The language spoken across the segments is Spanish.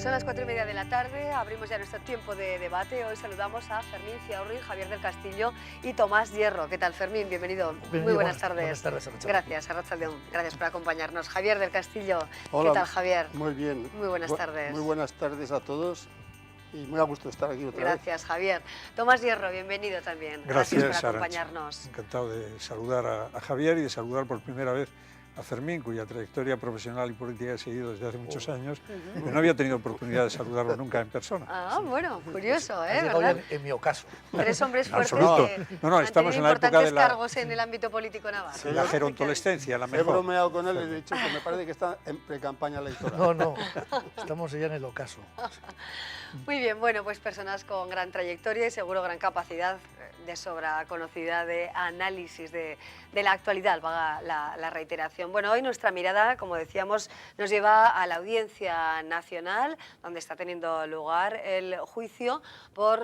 Son las 4:30 de la tarde, abrimos ya nuestro tiempo de debate. Hoy saludamos a Fermín Ciaurri, Javier del Castillo y Tomás Hierro. ¿Qué tal, Fermín? Bienvenido. Muy buenas tardes. Buenas tardes, Arratsaldeon. Gracias, Arratsaldeon. Gracias por acompañarnos. Javier del Castillo. Hola. ¿Qué tal, Javier? Muy bien. Muy buenas tardes. Muy buenas tardes a todos y muy a gusto estar aquí otra vez. Gracias, Javier. Tomás Hierro, bienvenido también. Gracias por acompañarnos. Arantxa. Encantado de saludar a Javier y de saludar por primera vez a Fermín, cuya trayectoria profesional y política he seguido desde hace muchos años. Pero no había tenido oportunidad de saludarlo nunca en persona. Ah, bueno, curioso, ¿Verdad? En mi ocaso. Tres hombres fuertes que no, estamos en la época de cargos en el ámbito político navarro. Sí, la gerontolescencia, la mejor. He bromeado con él y he dicho que me parece que está en pre-campaña electoral. No, estamos ya en el ocaso. Muy bien, bueno, pues personas con gran trayectoria y seguro gran capacidad de sobra conocida de análisis de la actualidad, valga la reiteración. Bueno, hoy nuestra mirada, como decíamos, nos lleva a la Audiencia Nacional, donde está teniendo lugar el juicio por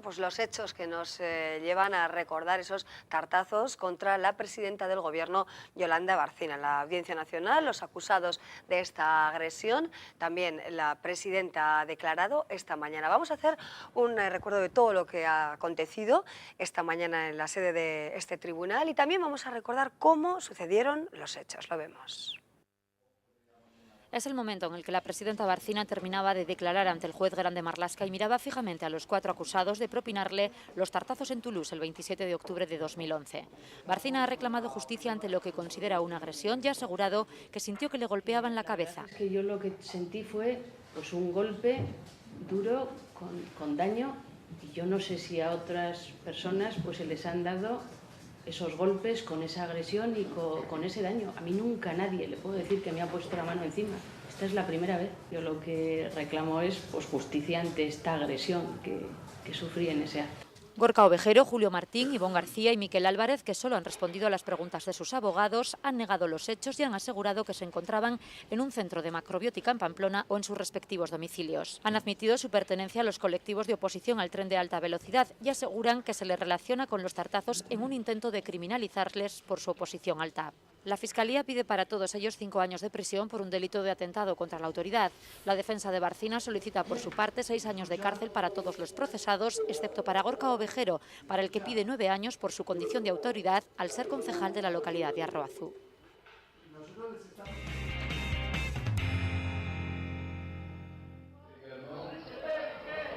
pues los hechos que nos llevan a recordar esos cartazos contra la presidenta del Gobierno, Yolanda Bárcena. En la Audiencia Nacional, los acusados de esta agresión, también la presidenta ha declarado esta mañana. Vamos a hacer un recuerdo de todo lo que ha acontecido esta mañana en la sede de este tribunal y también vamos a recordar cómo sucedieron los hechos. Lo vemos. Es el momento en el que la presidenta Bárcena terminaba de declarar ante el juez Grande Marlaska y miraba fijamente a los 4 acusados de propinarle los tartazos en Toulouse el 27 de octubre de 2011. Bárcena ha reclamado justicia ante lo que considera una agresión y ha asegurado que sintió que le golpeaban la cabeza. Es que yo lo que sentí fue pues, un golpe duro con daño y yo no sé si a otras personas pues, se les han dado esos golpes con esa agresión y con ese daño. A mí nunca nadie le puedo decir que me ha puesto la mano encima. Esta es la primera vez. Yo lo que reclamo es pues, justicia ante esta agresión que sufrí en ese acto. Gorka Ovejero, Julio Martín, Ivonne García y Miquel Álvarez, que solo han respondido a las preguntas de sus abogados, han negado los hechos y han asegurado que se encontraban en un centro de macrobiótica en Pamplona o en sus respectivos domicilios. Han admitido su pertenencia a los colectivos de oposición al tren de alta velocidad y aseguran que se les relaciona con los tartazos en un intento de criminalizarles por su oposición al TAV. La Fiscalía pide para todos ellos 5 años de prisión por un delito de atentado contra la autoridad. La defensa de Bárcena solicita por su parte 6 años de cárcel para todos los procesados, excepto para Gorka Ovejero, para el que pide 9 años por su condición de autoridad al ser concejal de la localidad de Arroazú.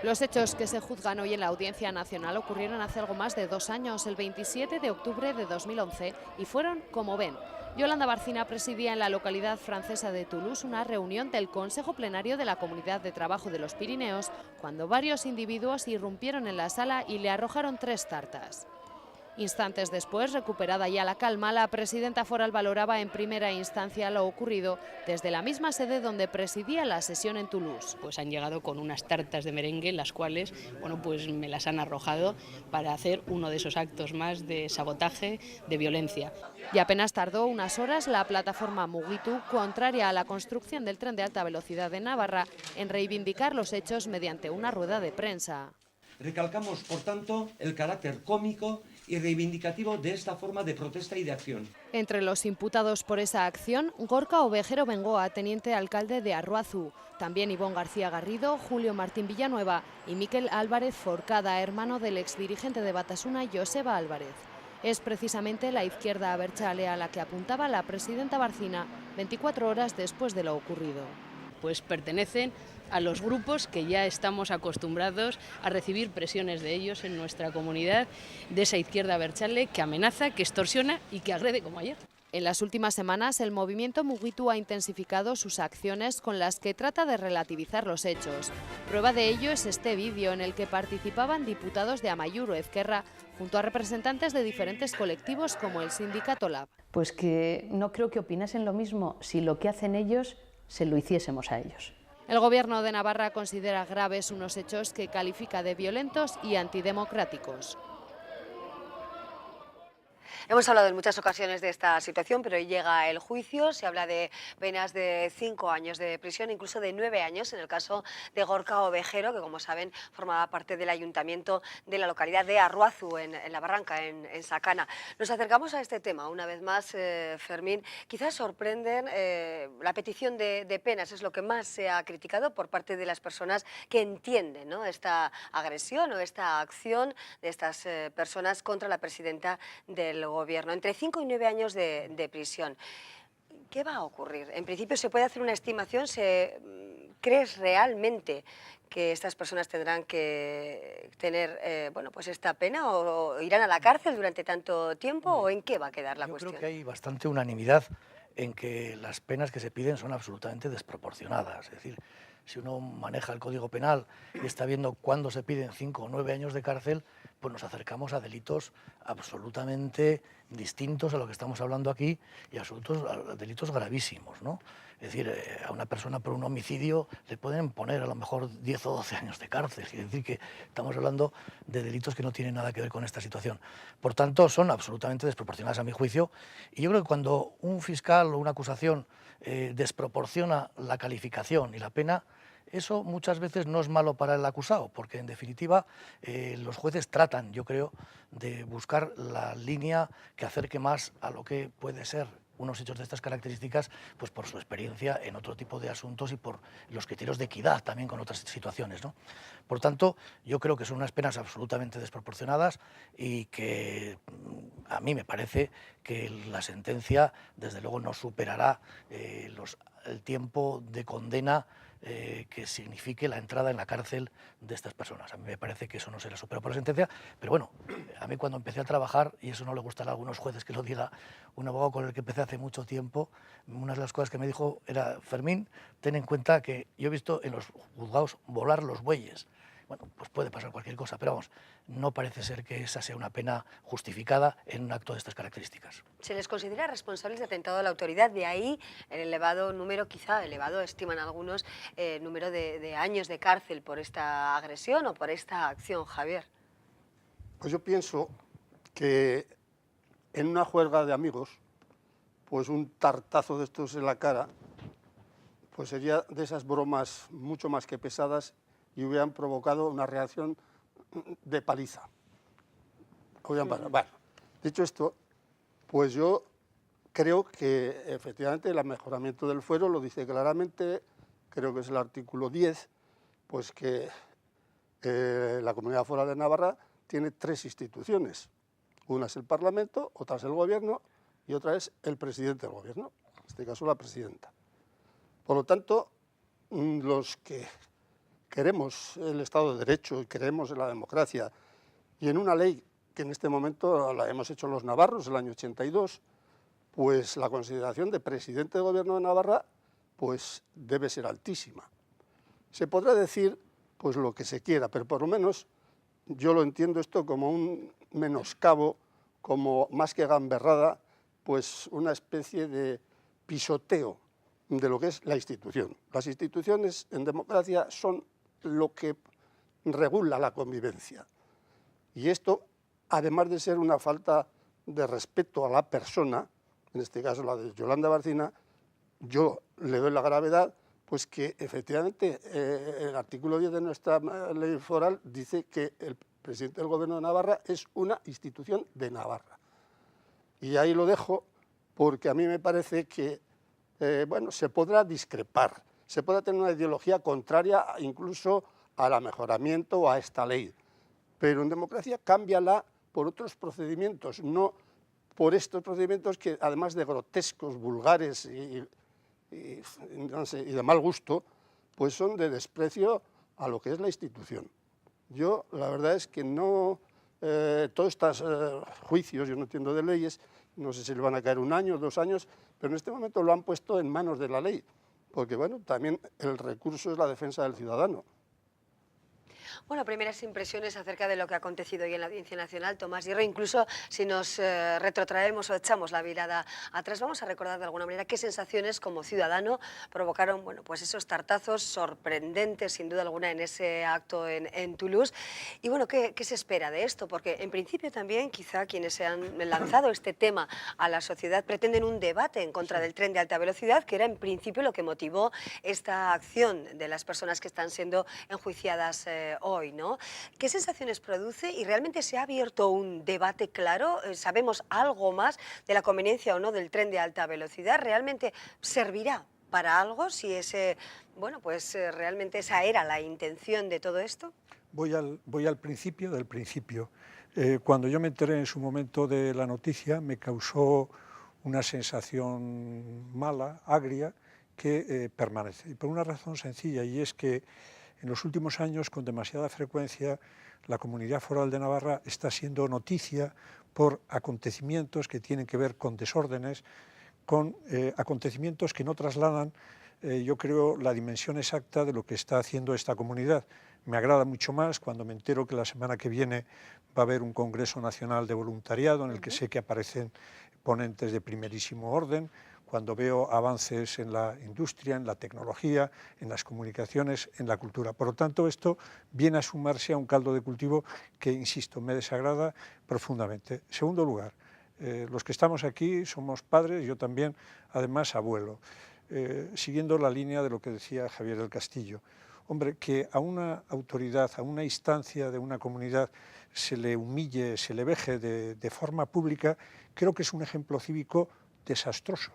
Los hechos que se juzgan hoy en la Audiencia Nacional ocurrieron hace algo más de 2 años, el 27 de octubre de 2011, y fueron como ven. Yolanda Bárcena presidía en la localidad francesa de Toulouse una reunión del Consejo Plenario de la Comunidad de Trabajo de los Pirineos, cuando varios individuos irrumpieron en la sala y le arrojaron 3 tartas. Instantes después, recuperada ya la calma, la presidenta foral valoraba en primera instancia lo ocurrido desde la misma sede donde presidía la sesión en Toulouse. Pues han llegado con unas tartas de merengue, las cuales pues me las han arrojado para hacer uno de esos actos más de sabotaje, de violencia. Y apenas tardó unas horas la plataforma Mugitu, contraria a la construcción del tren de alta velocidad de Navarra, en reivindicar los hechos mediante una rueda de prensa. Recalcamos, por tanto, el carácter cómico y reivindicativo de esta forma de protesta y de acción. Entre los imputados por esa acción, Gorka Ovejero Bengoa, teniente alcalde de Arroazú, también Ivonne García Garrido, Julio Martín Villanueva y Miquel Álvarez Forcada, hermano del exdirigente de Batasuna, Joseba Álvarez. Es precisamente la izquierda abertzale a la que apuntaba la presidenta Bárcena 24 horas después de lo ocurrido. Pues pertenecen a los grupos que ya estamos acostumbrados a recibir presiones de ellos en nuestra comunidad, de esa izquierda abertzale que amenaza, que extorsiona y que agrede como ayer. En las últimas semanas, el movimiento Mugitu ha intensificado sus acciones con las que trata de relativizar los hechos. Prueba de ello es este vídeo en el que participaban diputados de Amaiur o Ezquerra junto a representantes de diferentes colectivos como el sindicato Lab. Pues que no creo que opinasen lo mismo si lo que hacen ellos se lo hiciésemos a ellos. El Gobierno de Navarra considera graves unos hechos que califica de violentos y antidemocráticos. Hemos hablado en muchas ocasiones de esta situación, pero hoy llega el juicio. Se habla de penas de 5 años de prisión, incluso de 9 años en el caso de Gorka Ovejero, que como saben formaba parte del ayuntamiento de la localidad de Arruazu, en la Barranca, en Sacana. Nos acercamos a este tema una vez más, Fermín. Quizás sorprenden la petición de penas, es lo que más se ha criticado por parte de las personas que entienden, ¿no?, esta agresión o esta acción de estas personas contra la presidenta del Gobierno. Entre 5 y 9 años de prisión. ¿Qué va a ocurrir? En principio se puede hacer una estimación. ¿Crees realmente que estas personas tendrán que tener bueno, pues esta pena o irán a la cárcel durante tanto tiempo, o en qué va a quedar la cuestión? Yo creo que hay bastante unanimidad en que las penas que se piden son absolutamente desproporcionadas. Es decir, si uno maneja el Código Penal y está viendo cuándo se piden 5 o 9 años de cárcel, pues nos acercamos a delitos absolutamente distintos a lo que estamos hablando aquí y a delitos gravísimos, ¿no? Es decir, a una persona por un homicidio le pueden poner a lo mejor 10 o 12 años de cárcel. Es decir, que estamos hablando de delitos que no tienen nada que ver con esta situación. Por tanto, son absolutamente desproporcionadas a mi juicio. Y yo creo que cuando un fiscal o una acusación desproporciona la calificación y la pena, eso muchas veces no es malo para el acusado, porque en definitiva los jueces tratan, yo creo, de buscar la línea que acerque más a lo que puede ser unos hechos de estas características, pues por su experiencia en otro tipo de asuntos y por los criterios de equidad también con otras situaciones, ¿no? Por tanto, yo creo que son unas penas absolutamente desproporcionadas y que a mí me parece que la sentencia, desde luego, no superará el tiempo de condena que signifique la entrada en la cárcel de estas personas. A mí me parece que eso no será superado por la sentencia, pero bueno, a mí cuando empecé a trabajar, y eso no le gustará a algunos jueces que lo diga, un abogado con el que empecé hace mucho tiempo, una de las cosas que me dijo era: Fermín, ten en cuenta que yo he visto en los juzgados volar los bueyes. Bueno, pues puede pasar cualquier cosa, pero vamos, no parece ser que esa sea una pena justificada en un acto de estas características. Se les considera responsables de atentado a la autoridad, de ahí el elevado número, quizá elevado, estiman algunos, número de años de cárcel por esta agresión o por esta acción, Javier. Pues yo pienso que en una juerga de amigos, pues un tartazo de estos en la cara, pues sería de esas bromas mucho más que pesadas y hubieran provocado una reacción de paliza. Bueno, dicho esto, pues yo creo que efectivamente el mejoramiento del fuero lo dice claramente, creo que es el artículo 10, pues que la Comunidad Foral de Navarra tiene 3 instituciones. Una es el Parlamento, otra es el Gobierno y otra es el presidente del Gobierno, en este caso la presidenta. Por lo tanto, los que queremos el Estado de Derecho y creemos en la democracia y en una ley que en este momento la hemos hecho los navarros, el año 82, pues la consideración de presidente del Gobierno de Navarra pues debe ser altísima. Se podrá decir pues lo que se quiera, pero por lo menos yo lo entiendo esto como un menoscabo, como más que gamberrada, pues una especie de pisoteo de lo que es la institución. Las instituciones en democracia son lo que regula la convivencia. Y esto, además de ser una falta de respeto a la persona, en este caso la de Yolanda Barcina, yo le doy la gravedad, pues que efectivamente el artículo 10 de nuestra ley foral dice que el presidente del Gobierno de Navarra es una institución de Navarra. Y ahí lo dejo, porque a mí me parece que bueno, se podrá discrepar, se podrá tener una ideología contraria incluso al mejoramiento o a esta ley, pero en democracia cámbiala por otros procedimientos, no por estos procedimientos que, además de grotescos, vulgares y de mal gusto, pues son de desprecio a lo que es la institución. Yo, la verdad es que no, todos estos juicios, yo no entiendo de leyes, no sé si le van a caer 1 año, 2 años, pero en este momento lo han puesto en manos de la ley, porque bueno, también el recurso es la defensa del ciudadano. Bueno, primeras impresiones acerca de lo que ha acontecido hoy en la Audiencia Nacional, Tomás Hierro. Incluso si nos retrotraemos o echamos la mirada atrás, vamos a recordar de alguna manera qué sensaciones como ciudadano provocaron, bueno, pues esos tartazos sorprendentes, sin duda alguna, en ese acto en Toulouse. Y bueno, ¿qué se espera de esto? Porque en principio también quizá quienes se han lanzado este tema a la sociedad pretenden un debate en contra del tren de alta velocidad, que era en principio lo que motivó esta acción de las personas que están siendo enjuiciadas hoy, ¿no? ¿Qué sensaciones produce y realmente se ha abierto un debate claro? ¿Sabemos algo más de la conveniencia o no del tren de alta velocidad? ¿Realmente servirá para algo si ese, bueno, pues realmente esa era la intención de todo esto? Voy al principio del principio. Cuando yo me enteré en su momento de la noticia, me causó una sensación mala, agria, que permanece. Y por una razón sencilla, y es que en los últimos años, con demasiada frecuencia, la Comunidad Foral de Navarra está siendo noticia por acontecimientos que tienen que ver con desórdenes, con acontecimientos que no trasladan, yo creo, la dimensión exacta de lo que está haciendo esta comunidad. Me agrada mucho más cuando me entero que la semana que viene va a haber un Congreso Nacional de Voluntariado en el que sé que aparecen ponentes de primerísimo orden, cuando veo avances en la industria, en la tecnología, en las comunicaciones, en la cultura. Por lo tanto, esto viene a sumarse a un caldo de cultivo que, insisto, me desagrada profundamente. En segundo lugar, los que estamos aquí somos padres, yo también, además, abuelo. Siguiendo la línea de lo que decía Javier del Castillo, hombre, que a una autoridad, a una instancia de una comunidad se le humille, se le veje de forma pública, creo que es un ejemplo cívico desastroso.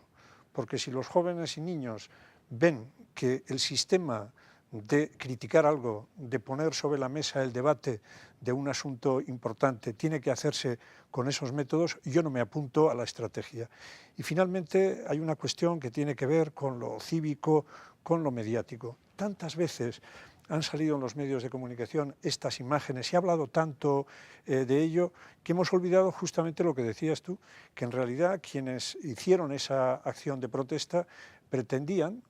Porque si los jóvenes y niños ven que el sistema de criticar algo, de poner sobre la mesa el debate de un asunto importante, tiene que hacerse con esos métodos, yo no me apunto a la estrategia. Y finalmente hay una cuestión que tiene que ver con lo cívico, con lo mediático. Tantas veces han salido en los medios de comunicación estas imágenes, se ha hablado tanto de ello, que hemos olvidado justamente lo que decías tú, que en realidad quienes hicieron esa acción de protesta pretendían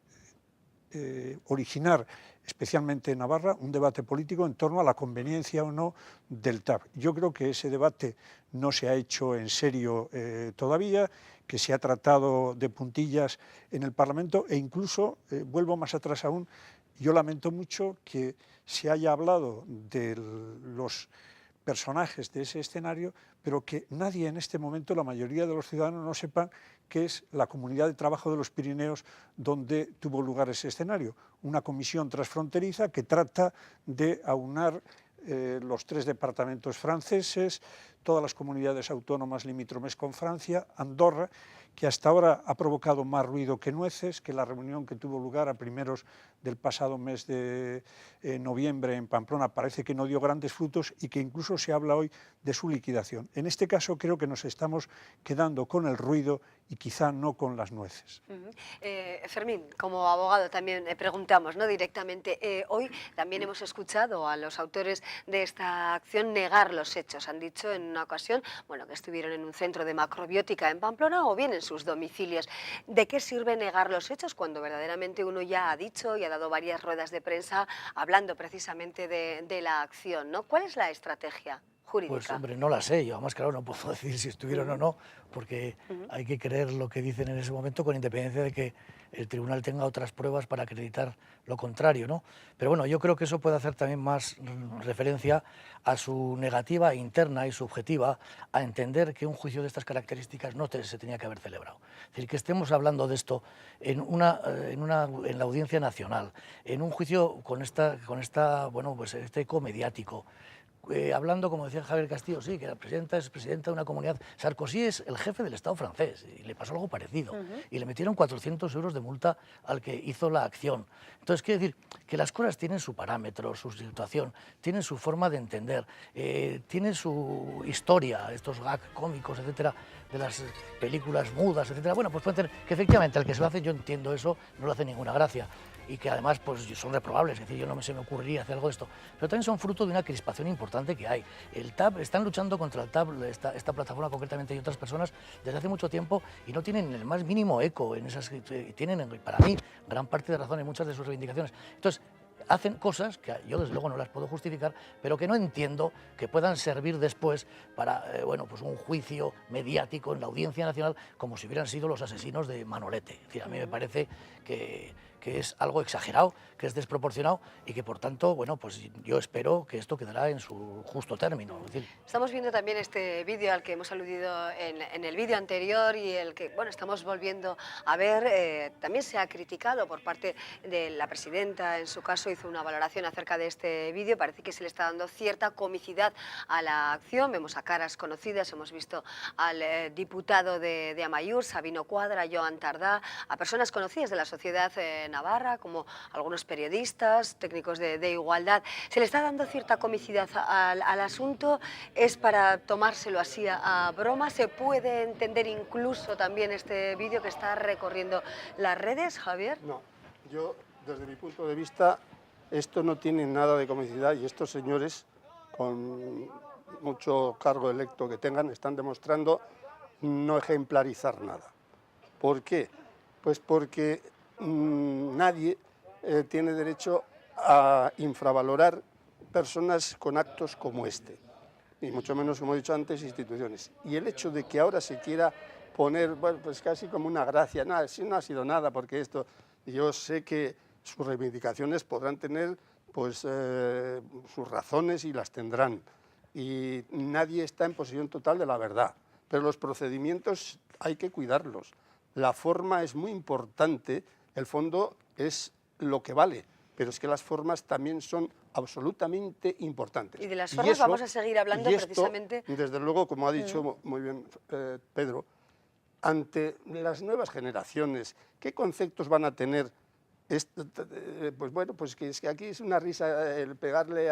originar, especialmente en Navarra, un debate político en torno a la conveniencia o no del TAV. Yo creo que ese debate no se ha hecho en serio todavía, que se ha tratado de puntillas en el Parlamento e incluso, vuelvo más atrás aún, yo lamento mucho que se haya hablado de los personajes de ese escenario, pero que nadie en este momento, la mayoría de los ciudadanos, no sepan qué es la comunidad de trabajo de los Pirineos donde tuvo lugar ese escenario. Una comisión transfronteriza que trata de aunar los 3 departamentos franceses, todas las comunidades autónomas limítrofes con Francia, Andorra, que hasta ahora ha provocado más ruido que nueces, que la reunión que tuvo lugar a primeros del pasado mes de noviembre en Pamplona parece que no dio grandes frutos y que incluso se habla hoy de su liquidación. En este caso creo que nos estamos quedando con el ruido y quizá no con las nueces. Fermín, como abogado también preguntamos, ¿no?, directamente. Hoy también hemos escuchado a los autores de esta acción negar los hechos. Han dicho en una ocasión, bueno, que estuvieron en un centro de macrobiótica en Pamplona o bien en sus domicilios. ¿De qué sirve negar los hechos cuando verdaderamente uno ya ha dicho y ha dado varias ruedas de prensa hablando precisamente de la acción, ¿no? ¿Cuál es la estrategia jurídica? Pues hombre, no la sé, yo además claro no puedo decir si estuvieron o no, porque hay que creer lo que dicen en ese momento con independencia de que el tribunal tenga otras pruebas para acreditar lo contrario, ¿no? Pero bueno, yo creo que eso puede hacer también más referencia a su negativa interna y subjetiva a entender que un juicio de estas características no se tenía que haber celebrado. Es decir, que estemos hablando de esto en la Audiencia Nacional, en un juicio con bueno, pues este eco mediático, hablando, como decía Javier Castillo, sí, que la presidenta es presidenta de una comunidad. Sarkozy es el jefe del Estado francés y le pasó algo parecido. Y le metieron 400 euros de multa al que hizo la acción. Entonces, quiero decir que las cosas tienen su parámetro, su situación, tienen su forma de entender, tienen su historia, estos gag cómicos, etcétera, de las películas mudas, etcétera. Bueno, pues pueden tener que efectivamente al que se lo hace, yo entiendo eso, no le hace ninguna gracia. Y que además pues, son reprobables, es decir, yo no se me ocurriría hacer algo de esto, pero también son fruto de una crispación importante que hay. El TAV, están luchando contra el TAV, esta plataforma concretamente y otras personas, desde hace mucho tiempo y no tienen el más mínimo eco en esas, tienen para mí gran parte de razón en muchas de sus reivindicaciones. Entonces, hacen cosas que yo desde luego no las puedo justificar, pero que no entiendo que puedan servir después para bueno, pues un juicio mediático en la Audiencia Nacional como si hubieran sido los asesinos de Manolete. Es decir, a mí me parece que es algo exagerado, que es desproporcionado y que por tanto, bueno, pues yo espero que esto quedará en su justo término. Es decir, estamos viendo también este vídeo al que hemos aludido en el vídeo anterior y el que, bueno, estamos volviendo a ver. También se ha criticado por parte de la presidenta, en su caso hizo una valoración acerca de este vídeo, parece que se le está dando cierta comicidad a la acción, vemos a caras conocidas, hemos visto al diputado de Amaiur, Sabino Cuadra, Joan Tardá, a personas conocidas de la sociedad navarra, como algunos periodistas, técnicos de igualdad. ¿Se le está dando cierta comicidad al asunto? ¿Es para tomárselo así a broma? ¿Se puede entender incluso también este vídeo que está recorriendo las redes, Javier? No, yo desde mi punto de vista esto no tiene nada de comicidad y estos señores, con mucho cargo electo que tengan, están demostrando no ejemplarizar nada. ¿Por qué? Pues porque nadie tiene derecho a infravalorar personas con actos como este, y mucho menos, como he dicho antes, instituciones. Y el hecho de que ahora se quiera poner, bueno, pues casi como una gracia, nada, si no ha sido nada, porque esto, yo sé que sus reivindicaciones podrán tener pues sus razones y las tendrán, y nadie está en posesión total de la verdad, pero los procedimientos hay que cuidarlos. La forma es muy importante, el fondo es lo que vale, pero es que las formas también son absolutamente importantes. Y de las formas vamos a seguir hablando precisamente. Desde luego, como ha dicho muy bien Pedro, ante las nuevas generaciones, ¿qué conceptos van a tener? Pues bueno, pues que es que aquí es una risa el pegarle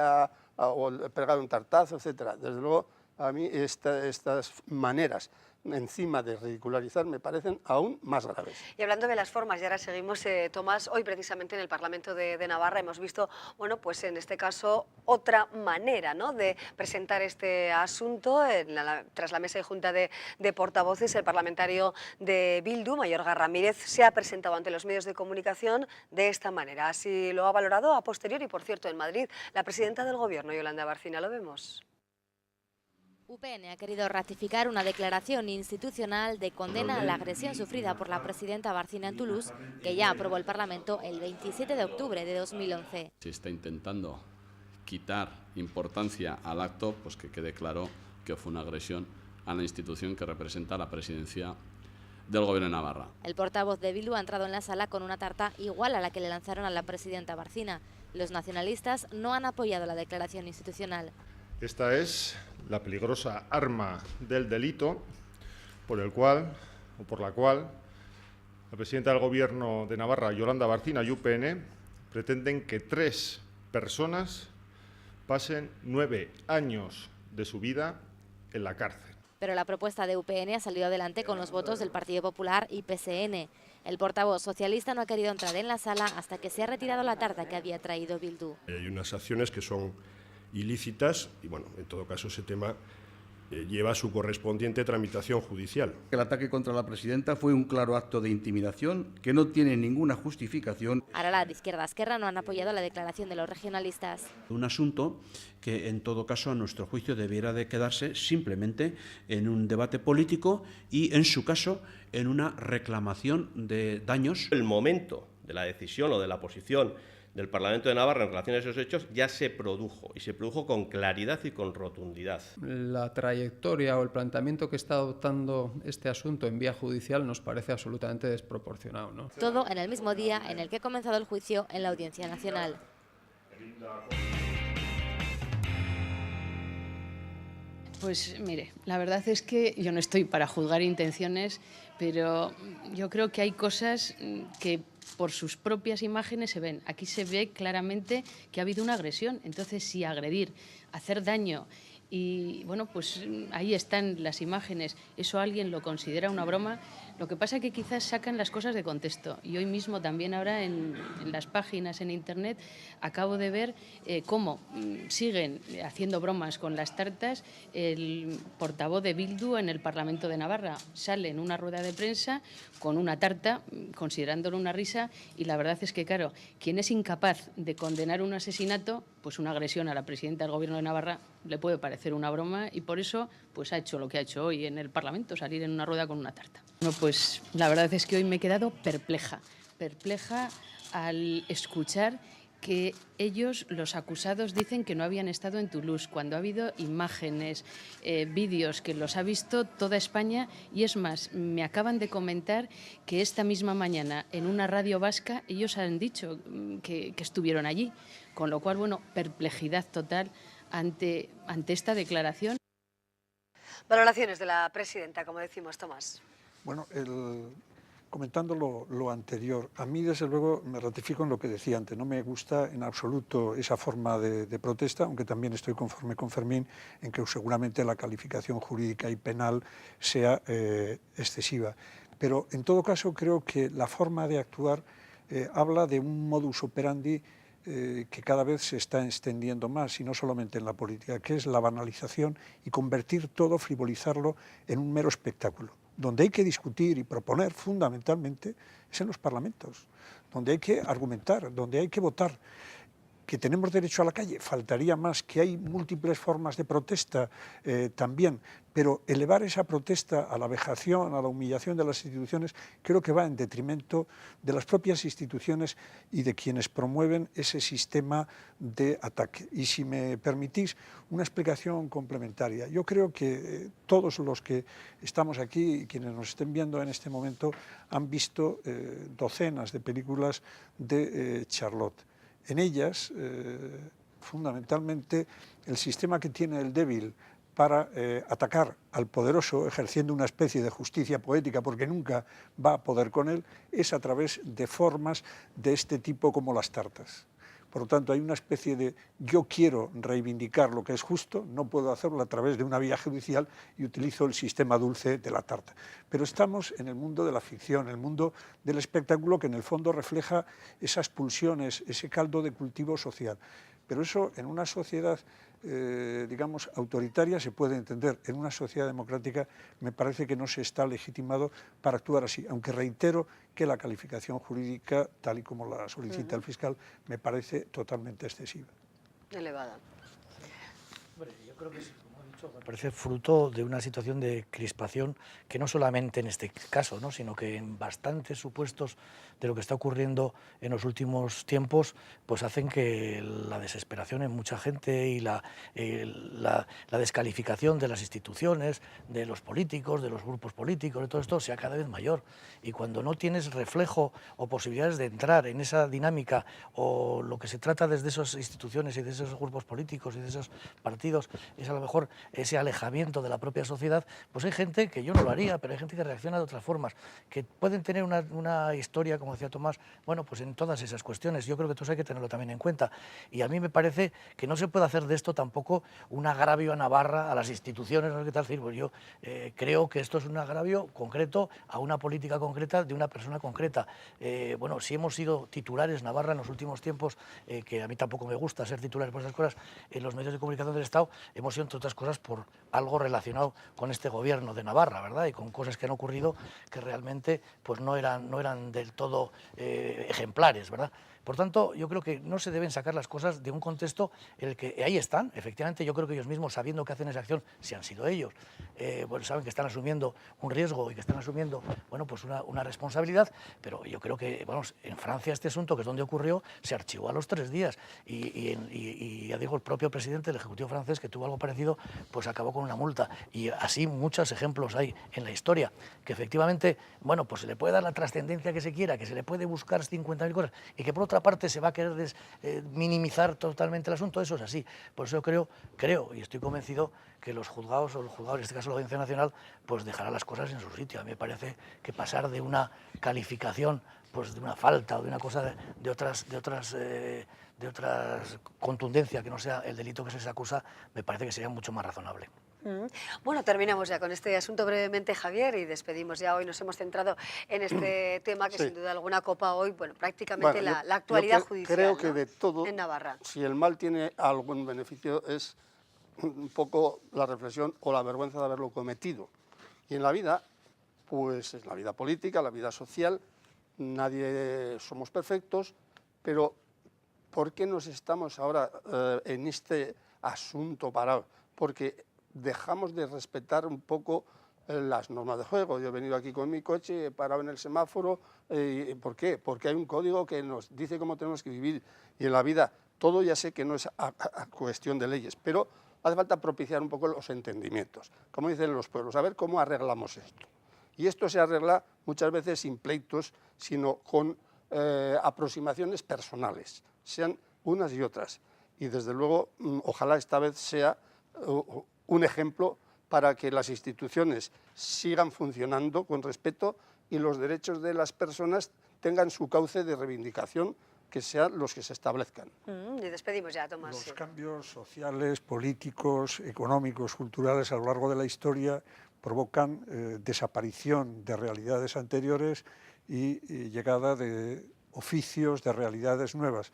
o el pegar un tartazo, etcétera. Desde luego, a mí estas maneras encima de ridicularizar me parecen aún más graves. Y hablando de las formas, y ahora seguimos, Tomás, hoy precisamente en el Parlamento de Navarra hemos visto, bueno, pues en este caso otra manera, ¿no?, de presentar este asunto. Tras la mesa de junta de portavoces, el parlamentario de Bildu, Mayorga Ramírez, se ha presentado ante los medios de comunicación de esta manera. Así lo ha valorado a posteriori, por cierto, en Madrid, la presidenta del Gobierno, Yolanda Barcina. Lo vemos. UPN ha querido ratificar una declaración institucional de condena a la agresión sufrida por la presidenta Barcina en Toulouse, que ya aprobó el Parlamento el 27 de octubre de 2011. Se está intentando quitar importancia al acto, pues que quede claro que fue una agresión a la institución que representa la presidencia del Gobierno de Navarra. El portavoz de Bildu ha entrado en la sala con una tarta igual a la que le lanzaron a la presidenta Barcina. Los nacionalistas no han apoyado la declaración institucional. Esta es la peligrosa arma del delito por la cual la presidenta del Gobierno de Navarra, Yolanda Barcina, y UPN pretenden que 3 personas pasen 9 años de su vida en la cárcel. Pero la propuesta de UPN ha salido adelante con los votos del Partido Popular y PSN. El portavoz socialista no ha querido entrar en la sala hasta que se ha retirado la tarta que había traído Bildu. Hay unas acciones que son ilícitas y, bueno, en todo caso ese tema lleva su correspondiente tramitación judicial. El ataque contra la presidenta fue un claro acto de intimidación que no tiene ninguna justificación. Aralar de Izquierda a Esquerra no han apoyado la declaración de los regionalistas. Un asunto que, en todo caso, a nuestro juicio debiera de quedarse simplemente en un debate político y, en su caso, en una reclamación de daños. El momento de la decisión o de la posición del Parlamento de Navarra en relación a esos hechos ya se produjo, y se produjo con claridad y con rotundidad. La trayectoria o el planteamiento que está adoptando este asunto en vía judicial nos parece absolutamente desproporcionado, ¿no? Todo en el mismo día en el que ha comenzado el juicio en la Audiencia Nacional. Pues mire, la verdad es que yo no estoy para juzgar intenciones, pero yo creo que hay cosas que por sus propias imágenes se ven. Aquí se ve claramente que ha habido una agresión. Entonces, si agredir, hacer daño, y bueno, pues ahí están las imágenes, eso alguien lo considera una broma, Lo que pasa es que quizás sacan las cosas de contexto. Y hoy mismo también ahora en las páginas en Internet acabo de ver cómo siguen haciendo bromas con las tartas. El portavoz de Bildu en el Parlamento de Navarra sale en una rueda de prensa con una tarta, considerándolo una risa, y la verdad es que, claro, quien es incapaz de condenar un asesinato, pues una agresión a la presidenta del Gobierno de Navarra le puede parecer una broma, y por eso pues ha hecho lo que ha hecho hoy en el Parlamento, salir en una rueda con una tarta. Bueno, pues la verdad es que hoy me he quedado perpleja al escuchar que ellos, los acusados, dicen que no habían estado en Toulouse, cuando ha habido imágenes, vídeos que los ha visto toda España, y es más, me acaban de comentar que esta misma mañana en una radio vasca ellos han dicho que estuvieron allí, con lo cual, bueno, perplejidad total ante esta declaración. Valoraciones de la presidenta, como decimos, Tomás. Bueno, comentando lo anterior, a mí desde luego me ratifico en lo que decía antes, no me gusta en absoluto esa forma de protesta, aunque también estoy conforme con Fermín en que seguramente la calificación jurídica y penal sea excesiva. Pero en todo caso creo que la forma de actuar habla de un modus operandi que cada vez se está extendiendo más, y no solamente en la política, que es la banalización y convertir todo, frivolizarlo en un mero espectáculo. Donde hay que discutir y proponer fundamentalmente es en los parlamentos, donde hay que argumentar, donde hay que votar. Que tenemos derecho a la calle, faltaría más, que hay múltiples formas de protesta también, pero elevar esa protesta a la vejación, a la humillación de las instituciones, creo que va en detrimento de las propias instituciones y de quienes promueven ese sistema de ataque. Y si me permitís una explicación complementaria, yo creo que todos los que estamos aquí y quienes nos estén viendo en este momento han visto docenas de películas de Charlotte. En ellas, fundamentalmente, el sistema que tiene el débil para atacar al poderoso, ejerciendo una especie de justicia poética, porque nunca va a poder con él, es a través de formas de este tipo como las tartas. Por lo tanto, hay una especie de yo quiero reivindicar lo que es justo, no puedo hacerlo a través de una vía judicial y utilizo el sistema dulce de la tarta. Pero estamos en el mundo de la ficción, el mundo del espectáculo, que en el fondo refleja esas pulsiones, ese caldo de cultivo social. Pero eso en una sociedad, digamos, autoritaria se puede entender. En una sociedad democrática me parece que no se está legitimado para actuar así, aunque reitero que la calificación jurídica, tal y como la solicita el fiscal, me parece totalmente excesiva. Elevada. Hombre, yo creo que sí. Me parece fruto de una situación de crispación que no solamente en este caso, ¿no?, sino que en bastantes supuestos de lo que está ocurriendo en los últimos tiempos, pues hacen que la desesperación en mucha gente y la descalificación de las instituciones, de los políticos, de los grupos políticos, de todo esto, sea cada vez mayor. Y cuando no tienes reflejo o posibilidades de entrar en esa dinámica, o lo que se trata desde esas instituciones y de esos grupos políticos y de esos partidos, es a lo mejor ese alejamiento de la propia sociedad, pues hay gente que yo no lo haría, pero hay gente que reacciona de otras formas, que pueden tener una historia, como decía Tomás, bueno, pues en todas esas cuestiones. Yo creo que eso hay que tenerlo también en cuenta. Y a mí me parece que no se puede hacer de esto tampoco un agravio a Navarra, a las instituciones, no sé qué tal decir. Pues yo creo que esto es un agravio concreto a una política concreta de una persona concreta. Bueno, si hemos sido titulares Navarra en los últimos tiempos, que a mí tampoco me gusta ser titulares por esas cosas, en los medios de comunicación del Estado, hemos sido, entre otras cosas, por algo relacionado con este gobierno de Navarra, ¿verdad? Y con cosas que han ocurrido que realmente pues no eran del todo ejemplares, ¿verdad? Por tanto, yo creo que no se deben sacar las cosas de un contexto en el que ahí están. Efectivamente, yo creo que ellos mismos, sabiendo que hacen esa acción, si han sido ellos, bueno, saben que están asumiendo un riesgo y que están asumiendo, bueno, pues una responsabilidad, pero yo creo que, vamos, en Francia este asunto, que es donde ocurrió, se archivó a los 3 días y ya digo, el propio presidente del Ejecutivo francés, que tuvo algo parecido, pues acabó con una multa. Y así muchos ejemplos hay en la historia, que efectivamente, bueno, pues se le puede dar la trascendencia que se quiera, que se le puede buscar 50.000 cosas, y que por otra parte se va a querer minimizar totalmente el asunto. Eso es así. Por eso creo y estoy convencido que los juzgados, o el juzgado, en este caso la Audiencia Nacional, pues dejará las cosas en su sitio. A mí me parece que pasar de una calificación, pues de una falta o de una cosa de otras contundencia que no sea el delito que se les acusa, me parece que sería mucho más razonable. Bueno, terminamos ya con este asunto brevemente, Javier, y despedimos ya. Hoy nos hemos centrado en este tema que sin duda alguna copa hoy, bueno, prácticamente la actualidad judicial, creo que ¿no? de todo, en Navarra. Si el mal tiene algún beneficio es un poco la reflexión o la vergüenza de haberlo cometido. Y en la vida, pues es la vida política, la vida social, nadie somos perfectos, pero ¿por qué nos estamos ahora en este asunto parado? Porque dejamos de respetar un poco las normas de juego. Yo he venido aquí con mi coche, he parado en el semáforo. ¿Por qué? Porque hay un código que nos dice cómo tenemos que vivir. Y en la vida todo ya sé que no es a cuestión de leyes, pero hace falta propiciar un poco los entendimientos. Como dicen los pueblos, a ver cómo arreglamos esto. Y esto se arregla muchas veces sin pleitos, sino con aproximaciones personales, sean unas y otras. Y desde luego, ojalá esta vez sea un ejemplo para que las instituciones sigan funcionando con respeto y los derechos de las personas tengan su cauce de reivindicación, que sean los que se establezcan. Y despedimos ya, Tomás. Los cambios sociales, políticos, económicos, culturales a lo largo de la historia provocan desaparición de realidades anteriores y llegada de oficios, de realidades nuevas.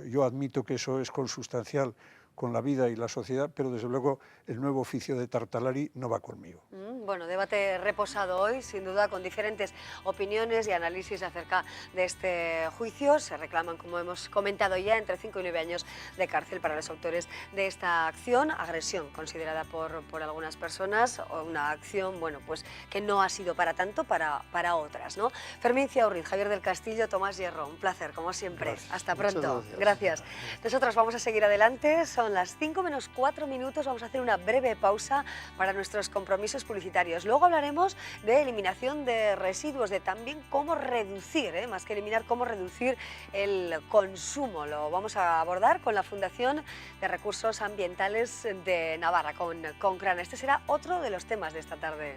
Yo admito que eso es consustancial con la vida y la sociedad, pero desde luego el nuevo oficio de Tartalari no va conmigo. Bueno, debate reposado hoy, sin duda, con diferentes opiniones y análisis acerca de este juicio. Se reclaman, como hemos comentado ya, entre 5 y 9 años de cárcel para los autores de esta acción, agresión considerada por algunas personas, o una acción, bueno, pues que no ha sido para tanto para otras, ¿no? Fermín Ciaurriz, Javier del Castillo, Tomás Hierro, un placer, como siempre. Gracias. Hasta pronto. Gracias. Nosotros vamos a seguir adelante. Son las 5 menos 4 minutos, vamos a hacer una breve pausa para nuestros compromisos publicitarios. Luego hablaremos de eliminación de residuos, de también cómo reducir, más que eliminar, cómo reducir el consumo. Lo vamos a abordar con la Fundación de Recursos Ambientales de Navarra, con CRAN. Este será otro de los temas de esta tarde.